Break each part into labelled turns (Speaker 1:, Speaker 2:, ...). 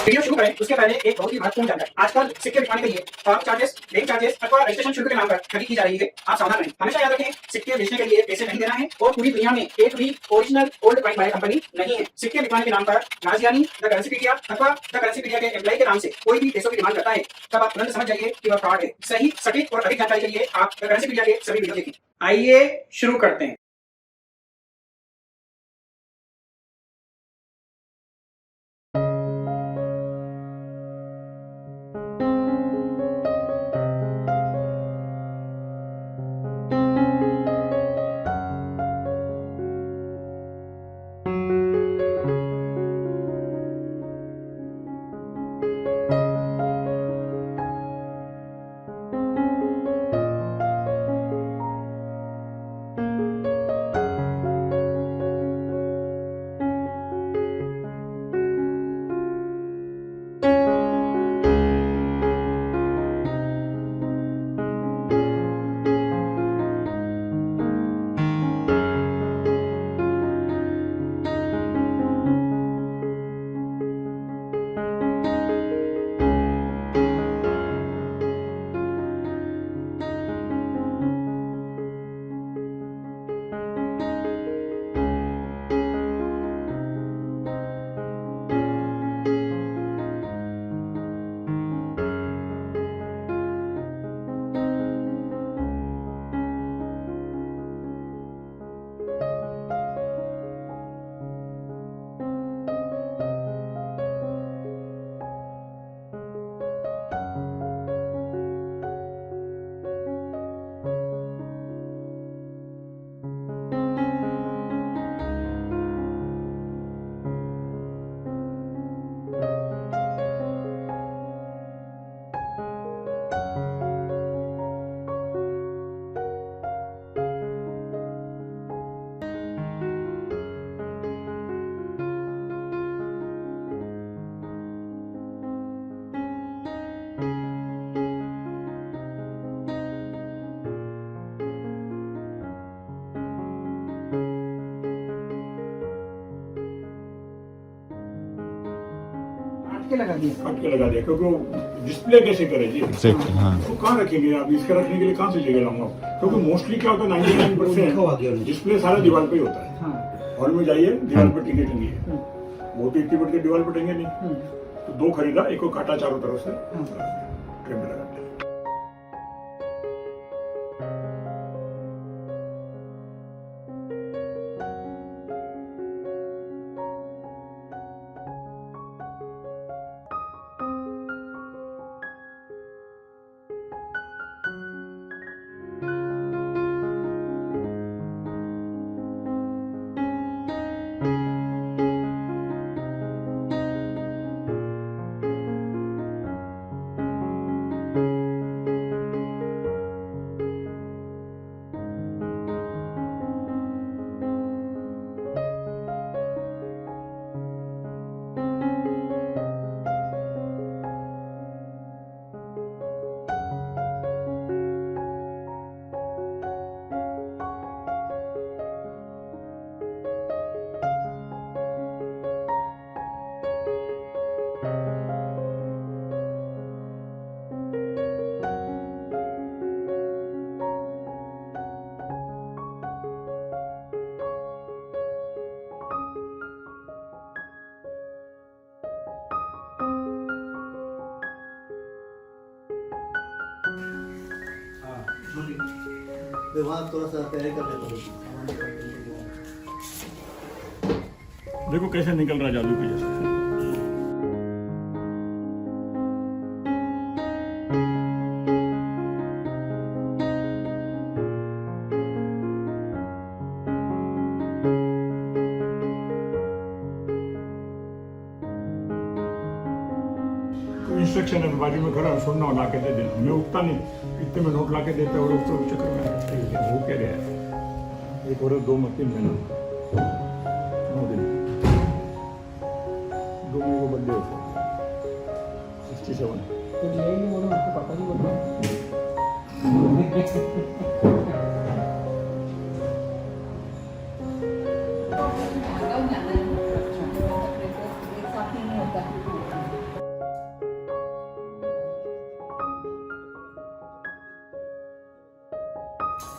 Speaker 1: Video शुरू करें उसके पहले एक बहुत ही महत्वपूर्ण जानकारी। आजकल सिक्के बिकवाने के लिए फॉर्म चार्जेस, बैंक चार्जेस अथवा रजिस्ट्रेशन शुल्क के नाम पर ठगी की जा रही है। आप सावधान रहें। हमेशा याद रखें, सिक्के बेचने के लिए पैसे नहीं देना है और पूरी दुनिया में एक भी original old coin buyer company नहीं है। सिक्के बिकवाने के नाम पर नाजियानी, द करेंसीपीडिया अथवा द करेंसीपीडिया के एम्प्लॉय के नाम से कोई भी पैसों की डिमांड करता है, तब आप तुरंत समझ जाइए कि वह फ्रॉड है। सही, सटीक और अधिक जानकारी के लिए आप द करेंसीपीडिया के सभी वीडियो देखें। आइए शुरू करते हैं।
Speaker 2: लगा दिया,
Speaker 3: काट के लगा दिया, क्योंकि वो डिस्प्ले कैसे करेगी?
Speaker 4: हाँ।
Speaker 3: तो कहाँ रखेंगे आप? इसके रखने के लिए कहाँ से जगह लाऊंगा? क्योंकि मोस्टली क्या होता है, 99% डिस्प्ले सारा दीवार पे ही होता है।
Speaker 2: हाँ।
Speaker 3: हॉल में जाइए, दीवार पर टिकट टंगी है, वो तो इतनी बड़ी दीवार पर टंगे नहीं। तो दो खरीदा, एक को काटा चारों तरफ से, ट्रे में लगा दिया।
Speaker 5: वहाँ थोड़ा सा तैयारी कर लेता हूँ।
Speaker 3: देखो कैसे निकल रहा है जादू के जैसे। इंस्ट्रक्शन है, बाजू में खड़ा सुनना ला के दे देना। मैं उठता नहीं, इतने में नोट ला के देता और उसको चक्कर में हो क्या गया है। एक और 2 3 महीना 9 दिन 2 मम्मी को बर्थडे होता है 67।
Speaker 1: तो ये ही बोलो, आपको पापा जी बोलो।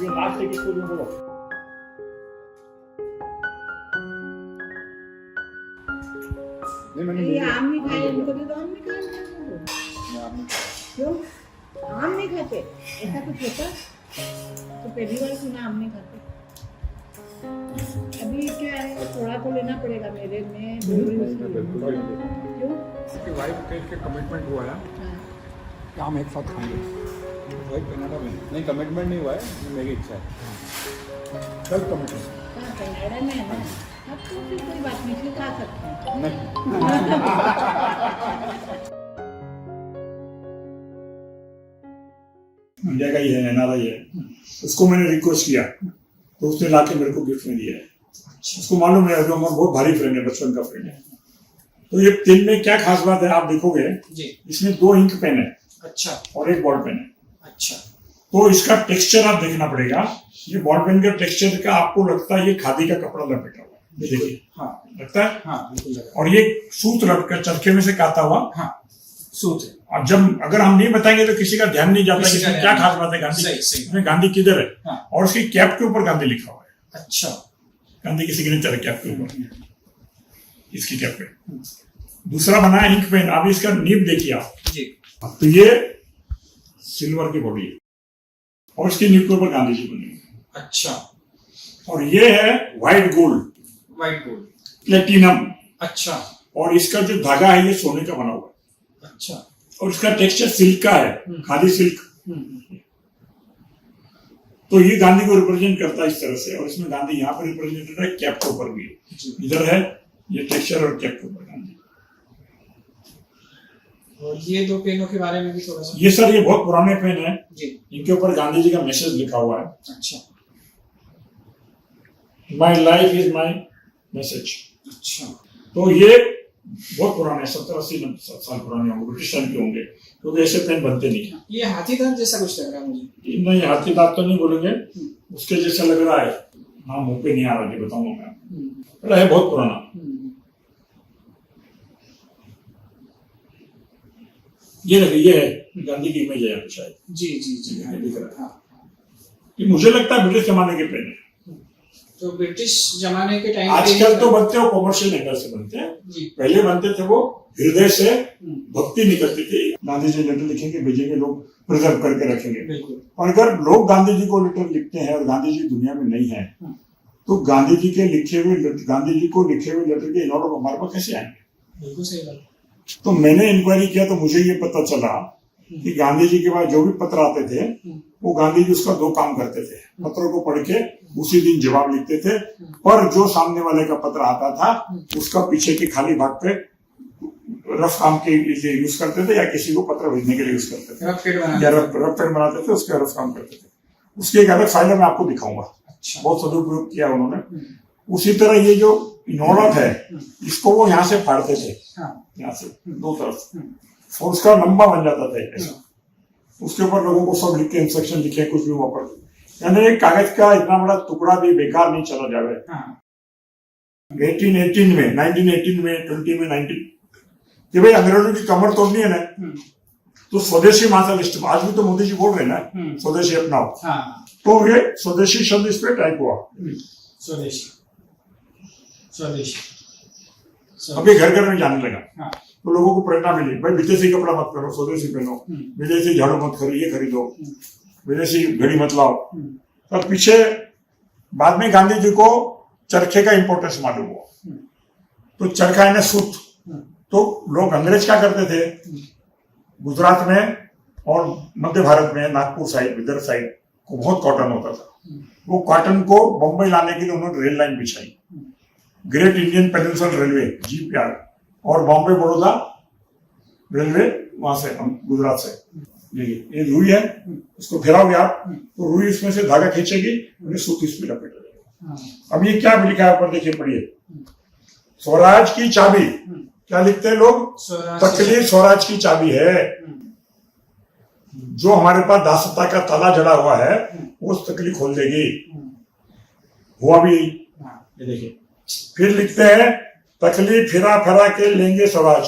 Speaker 3: ये लास्ट एक इसको जो बोलो नहीं मैंने
Speaker 2: ये आम नहीं खाए, उनको भी तो आम नहीं खाए। क्यों आम नहीं खाते? ऐसा कुछ होता तो पहली बार सुना आम नहीं खाते। अभी क्या है, थोड़ा तो लेना पड़ेगा मेरे में। क्यों?
Speaker 3: वाइफ के कमिटमेंट हुआ है कि हम एक साथ खाएंगे। वही कनाडा में नहीं कमिटमेंट नहीं हुआ है, मेरी इच्छा है। कल कमिटमेंट
Speaker 2: हाँ, कनाडा में है ना, अब तो फिर कोई बात नहीं, फिर खा सकते हैं।
Speaker 3: नहीं इंडिया का ही है, एनआरआई है। उसको मैंने रिक्वेस्ट किया तो उसने लाके मेरे को गिफ्ट में दिया है। उसको मालूम है जो हमारा बहुत भारी फ्रेंड है, बचपन का फ्रेंड है। तो ये पेन में क्या खास बात है आप देखोगे
Speaker 1: जी।
Speaker 3: इसमें 2 इंक पेन है
Speaker 1: अच्छा
Speaker 3: और एक बॉल पेन है।
Speaker 1: अच्छा।
Speaker 3: तो इसका टेक्सचर आप देखना पड़ेगा। ये बॉल पेन का टेक्सचर का आपको लगता है ये खादी का कपड़ा लपेटा हुआ है, ये देखिए
Speaker 1: हाँ
Speaker 3: लगता है।
Speaker 1: हाँ बिल्कुल लगा।
Speaker 3: और ये सूत लटका चरखे में से काता हुआ
Speaker 1: हाँ सूत है।
Speaker 3: और जब अगर हम नहीं बताएंगे तो किसी का ध्यान नहीं जाता कि
Speaker 1: किसी का
Speaker 3: इसमें क्या
Speaker 1: ध्यान
Speaker 3: खास बात है। गांधी
Speaker 1: सही, सही।
Speaker 3: इसमें गांधी किधर है
Speaker 1: हाँ।
Speaker 3: और उसकी कैप के ऊपर गांधी लिखा हुआ है।
Speaker 1: अच्छा
Speaker 3: गांधी की सिग्नेचर है कैप के ऊपर, इसकी कैप पे। दूसरा बना है इंक पेन। अब इसका नीब देखिए आप,
Speaker 1: जी।
Speaker 3: तो ये सिल्वर की बॉडी है और इसकी नीब के ऊपर गांधी जी बने हैं।
Speaker 1: अच्छा
Speaker 3: और ये है white gold
Speaker 1: white gold.
Speaker 3: Platinum.
Speaker 1: अच्छा
Speaker 3: और इसका जो धागा है ये सोने का बना हुआ है
Speaker 1: अच्छा।
Speaker 3: और इसका टेक्सचर सिल्क का है, खादी सिल्क।
Speaker 1: हम्म।
Speaker 3: तो ये गांधी को रिप्रेजेंट करता है इस तरह से। और इसमें गांधी यहाँ पर रिप्रेजेंटेड है, कैप के ऊपर भी है। इधर है ये टेक्सचर और कैप के ऊपर गांधी।
Speaker 1: और ये 2 पेनों के बारे में भी थोड़ा सा।
Speaker 3: ये सर ये बहुत पुराने पेन है,
Speaker 1: जी।
Speaker 3: इनके ऊपर गांधी जी का मैसेज लिखा हुआ है।
Speaker 1: अच्छा
Speaker 3: my life is my message.
Speaker 1: अच्छा।
Speaker 3: तो ये बहुत पुराने 70-80 साल पुराने होंगे, ब्रिटिश टाइम के होंगे, क्योंकि ऐसे पेन बनते नहीं है।
Speaker 1: ये हाथी दांत जैसा कुछ लग रहा है मुझे।
Speaker 3: नहीं हाथी दांत तो नहीं बोलेंगे, उसके जैसा लग रहा है। हाँ मुंह पे नहीं आ रहा, बताऊंगा मैं। पर है बहुत पुराना। ये देखिए ये है गांधी की इमेज है यहाँ पे शायद।
Speaker 1: जी जी जी हाँ
Speaker 3: दिख रहा है।
Speaker 1: हाँ।
Speaker 3: ये मुझे लगता है ब्रिटिश जमाने के पेन है।
Speaker 1: तो ब्रिटिश जमाने के टाइम
Speaker 3: आजकल तो बनते हो कॉमर्शियल एंगल से बनते हैं,
Speaker 1: जी।
Speaker 3: पहले बनते थे वो हृदय से भक्ति निकलती थी। गांधी जी लेटर लिखेंगे भेजेंगे, लोग प्रिजर्व करके रखेंगे।
Speaker 1: बिल्कुल।
Speaker 3: और अगर लोग गांधी जी को लेटर लिखते हैं और गांधी जी दुनिया में नहीं है तो गांधी जी के लिखे हुए गांधी जी को लिखे हुए लेटर के इनऑर्डर हमारे पास कैसे आएंगे?
Speaker 1: बिल्कुल सही बात।
Speaker 3: तो मैंने इंक्वायरी किया तो मुझे ये पता चला कि गांधी जी के पास जो भी पत्र आते थे वो गांधी जी उसका 2 काम करते थे। पत्र को पढ़ के उसी दिन जवाब लिखते थे, पर जो सामने वाले का पत्र आता था उसका पीछे के खाली भाग पे रफ काम के लिए यूज करते थे या किसी को पत्र भेजने के लिए यूज करते थे
Speaker 1: रफ पेड
Speaker 3: या रफ पेन बनाते थे, उसका रफ काम करते थे। उसकी एक अलग फाइल मैं आपको दिखाऊंगा।
Speaker 1: अच्छा।
Speaker 3: बहुत सदुपयोग किया उन्होंने। उसी तरह ये जो इनऑर्डर है इसको वो यहाँ से फाड़ते थे, यहाँ से 2 तरफ, और उसका लंबा बन जाता था ऐसा। उसके ऊपर लोगों को सब लिख के इंस्ट्रक्शन लिखे, कुछ भी वहां पर, यानी एक कागज का इतना बड़ा टुकड़ा भी बेकार नहीं चला जावे। 1918 में 20 में 19 कि भाई अंग्रेजों की कमर तोड़नी है ना तो स्वदेशी माता लिस्ट में, आज भी तो मोदी जी बोल रहे हैं ना स्वदेशी अपनाओ। तो ये स्वदेशी शब्द इस पे टाइप हुआ,
Speaker 1: स्वदेशी स्वदेशी।
Speaker 3: अभी घर घर में जाने लगा। तो लोगों को प्रेरणा मिली, भाई विदेशी कपड़ा मत करो, स्वदेशी पहनो, विदेशी झाड़ू मत खरीदो, ये खरीदो, विदेशी घड़ी मत लाओ। तो पीछे बाद में गांधी जी को चरखे का इंपोर्टेंस मालूम हुआ, तो चरखा है सूत। तो लोग अंग्रेज क्या करते थे, गुजरात में और मध्य भारत में नागपुर साइड, विदर्भ साइड को बहुत कॉटन होता था। वो कॉटन को बम्बई लाने के लिए उन्होंने रेल लाइन बिछाई, great Indian peninsular railway GPR, और बॉम्बे बड़ौदा रेलवे वहां से, गुजरात से। ये रुई है, उसको घेराओगे आप तो रुई इसमें से धागा खींचेगी और सूत इसमें लपेटेगा। अब ये क्या लिखा है ऊपर देखिए, पढ़िए। स्वराज की चाबी क्या लिखते हैं लोग? तकलीफ स्वराज की चाबी है। जो हमारे पास दासता का ताला जड़ा हुआ है वो उस तकलीफ खोल देगी। हुआ भी ये देखिए। फिर लिखते हैं तकलीफ फिरा फिरा के लेंगे स्वराज।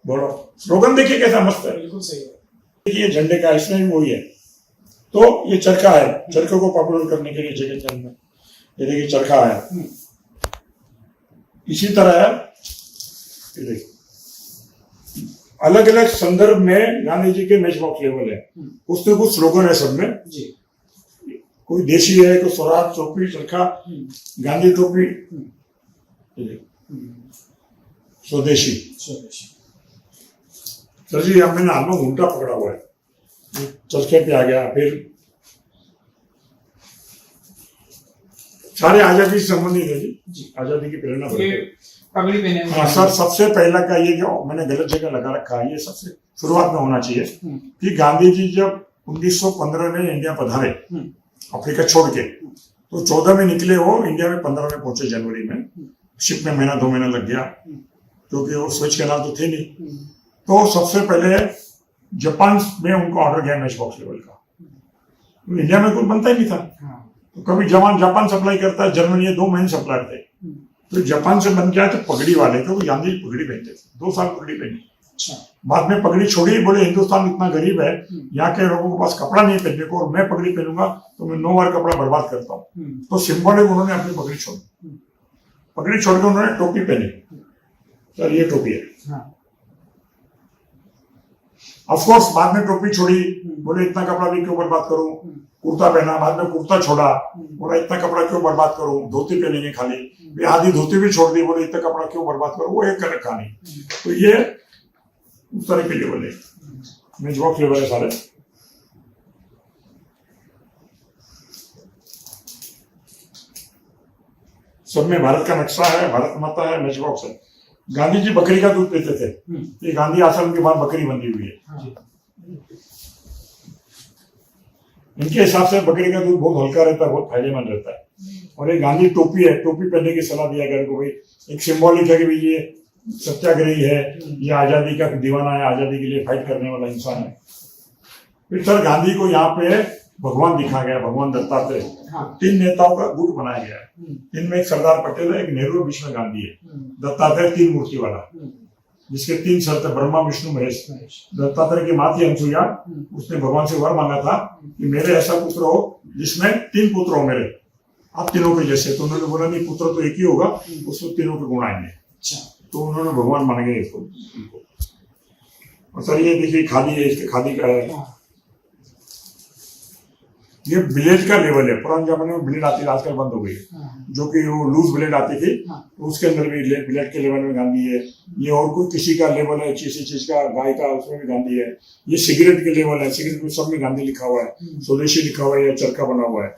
Speaker 3: बोलो स्लोगन देखिए कैसा मस्त है।
Speaker 1: बिल्कुल सही है।
Speaker 3: देखिए झंडे का इसमें भी वही है। तो ये चरखा है, चरखे को पॉपुलर करने के लिए जगह चंद में ये देखिए चरखा है। इसी तरह ये देखिए अलग अलग संदर्भ में गांधी जी के मैच बॉक्स लेवल है, उसमें कुछ स्लोगन है सब में जी। कोई देशी है, कोई स्वराज टोपी चरखा, गांधी टोपी, स्वदेशी। सर जी अब मैंने हाथ में घूंटा पकड़ा हुआ है, चरखे पे आ गया। फिर सारे आजादी से संबंधित है जी, आजादी की प्रेरणा
Speaker 1: पगड़ी पहने।
Speaker 3: हाँ सर, सबसे पहला का ये जो मैंने गलत जगह लगा रखा है, ये सबसे शुरुआत में होना चाहिए कि गांधी जी जब 1915 में इंडिया पधारे अफ्रीका छोड़ के, तो 14 में निकले, वो इंडिया में 15 में पहुंचे जनवरी में। शिप में महीना 2 महीना लग गया क्योंकि वो स्विच कैनाल तो थे नहीं। तो सबसे पहले जापान में उनको ऑर्डर गया मैच बॉक्स लेवल का, तो इंडिया में कुछ बनता ही नहीं था। तो कभी जापान सप्लाई करता है, जर्मनी ये 2 महीने सप्लायर थे। तो जापान से बन गया तो पगड़ी वाले, क्योंकि गांधी जी पगड़ी पहनते थे, 2 साल पगड़ी पहनी। बाद में पगड़ी छोड़ी, बोले हिंदुस्तान इतना गरीब है, यहाँ के लोगों के पास कपड़ा नहीं पहनने को, और मैं पगड़ी पहनूंगा तो मैं 9 बार कपड़ा बर्बाद करता हूँ। तो सिंबॉलिक उन्होंने अपनी पगड़ी छोड़ी, पगड़ी छोड़ के उन्होंने टोपी पहनी। सर ये टोपी है। ऑफकोर्स बाद में टोपी छोड़ी, बोले इतना कपड़ा भी क्यों बर्बाद करूं, कुर्ता पहना, बाद में कुर्ता छोड़ा, बोला इतना कपड़ा क्यों बर्बाद करूं, धोती पहनेंगे खाली, आधी धोती भी छोड़ दी, बोले इतना कपड़ा क्यों बर्बाद करूं, वो एक अलग कहानी। तो ये उस तरह के लेवल है, मैच बॉक्स लेवल है सारे। सब में भारत का नक्शा है, भारत माता है, मैच बॉक्स है। गांधी जी बकरी का दूध पीते थे, ये गांधी आश्रम के बाद बकरी बंधी हुई है। इनके हिसाब से बकरी का दूध बहुत हल्का रहता है, बहुत फायदेमंद रहता है। और ये गांधी टोपी है, टोपी पहनने की सलाह दिया गया को, भाई एक सिंबॉलिक है कि भाई ये सत्याग्रही है, ये आजादी का दीवाना है, आजादी के लिए फाइट करने वाला इंसान है। फिर सर गांधी को यहाँ पे भगवान दिखा गया, भगवान दत्तात्रेय। 3 नेताओं का गुट बनाया गया है। इनमें एक सरदार पटेल है, एक नेहरू, बीच में गांधी है। दत्तात्रेय 3 मूर्ति वाला, जिसके 3 सर थे, ब्रह्मा विष्णु महेश। दत्तात्रेय की माँ थी अनसुईया, उसने भगवान से वर मांगा था कि मेरे ऐसा पुत्र हो जिसमें 3 पुत्र हो मेरे, आप तीनों के जैसे। तो उन्होंने बोला नहीं, पुत्र तो एक ही होगा, उसमें तीनों के गुण आएंगे। तो उन्होंने भगवान मान गए इसको। और सर ये देखिए खादी है, इसके खादी का है। ये ब्लेड का लेवल है, पुराने जमाने में ब्लेड आती थी, आजकल बंद हो गई, जो कि वो लूज ब्लेड आती थी, तो उसके अंदर भी ब्लेड के लेवल में गांधी है। ये और कोई किसी का लेवल है, किसी चीज का, गाय का, उसमें भी गांधी है। ये सिगरेट के लेवल है, सिगरेट में सब में गांधी लिखा हुआ है, स्वदेशी लिखा हुआ है, या चरखा बना हुआ है।